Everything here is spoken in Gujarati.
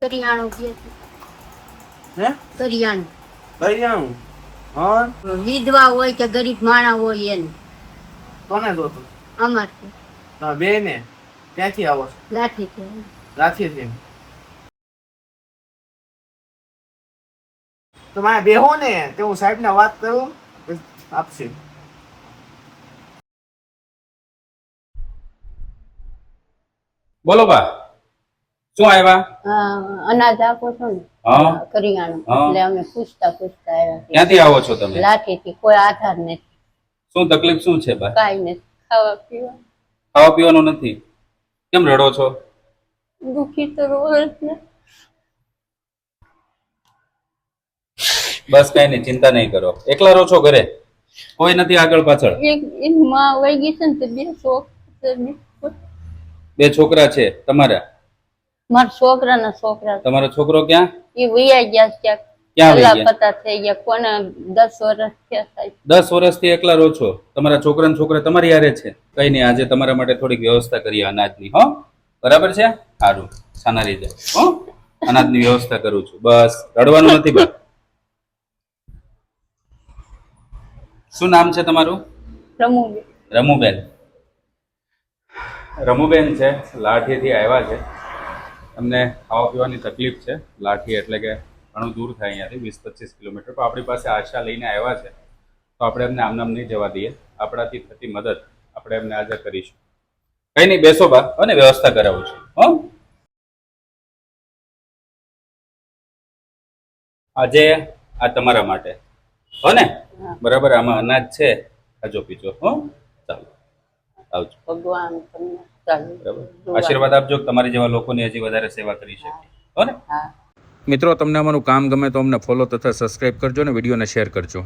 કરિયાણું કે હે કરિયાણું કરિયાણું હા વિધવા હોય કે ગરીબ માણા હોય એને કોને જોતું અમારે હા બે ને ક્યાંથી આવો છો લાઠી કે રાંચીથી તો મારે બેહો ને તે હું સાહેબ ને વાત કરું આપશે બોલો બા શું આવ્યા? અનાજ આપો છો ને હા કરિયાણું હા. એટલે અમે પૂછતા પૂછતા આવ્યા ક્યાંથી આવો છો તમે? લાઠી થી કોઈ આધાર નથી શું તકલીફ શું છે બા? કાંઈ નથી ખાવા પીવા ખાવા પીવાનું નથી? કેમ રડો છો? દુખી તો રોજ ને બસ કઈ નહીં, ચિંતા નહીં કરો. એકલા રહો છો ઘરે? કોઈ નથી આગળ પાછળ? એક માં વહી ગઈ છે ને તે બે શોખ બે છોકરા છે તમારા? મારા છોકરાના છોકરા તમારો છોકરો ક્યાં? એ વૈયા ગયા ક્યાંક ક્યાં વહી ગયા? લાપતા થઈ ગયા કોને 10 વર્ષ થયા થાય 10 વર્ષથી એકલા રહો છો? તમારા છોકરા તમારી હારે છે? કઈ નહીં, આજે તમારા માટે થોડીક વ્યવસ્થા કરીએ અનાજની. હો બરાબર છે? સારું, સાના રીતે હો અનાજની વ્યવસ્થા કરું છું. બસ રડવાનું નથી બા. શું નામ છે તમારું? રમુબેન રમુબેન. રમુબેન છે, લાઠીથી આવ્યા છે. અમને ખાવા પીવાની તકલીફ છે. લાઠી એટલે કે ઘણું દૂર થાય અહીંયાથી 20-25 કિલોમીટર. તો આપણી પાસે આશા લઈને આવ્યા છે, તો આપણે એમને આમ નામ નહીં જવા દઈએ. આપણાથી થતી મદદ આપણે એમને આજે કરીશું. કઈ નહીં, બેસો બા, અને વ્યવસ્થા કરાવું છું. હો આજે આ તમારા માટે હો ને? બરાબર. આમાં અનાજ છે, ખાજો પીજો. હો ચાલો, આવજો. ભગવાન તમને ચાલુ બરાબર, આશીર્વાદ આપજો. તમારી જેવા લોકોની હજી વધારે સેવા કરી શકીએ. હો ને? હા મિત્રો, તમને અમારું કામ ગમે તો અમને ફોલો તથા સબસ્ક્રાઇબ કરજો ને વિડીયોને શેર કરજો.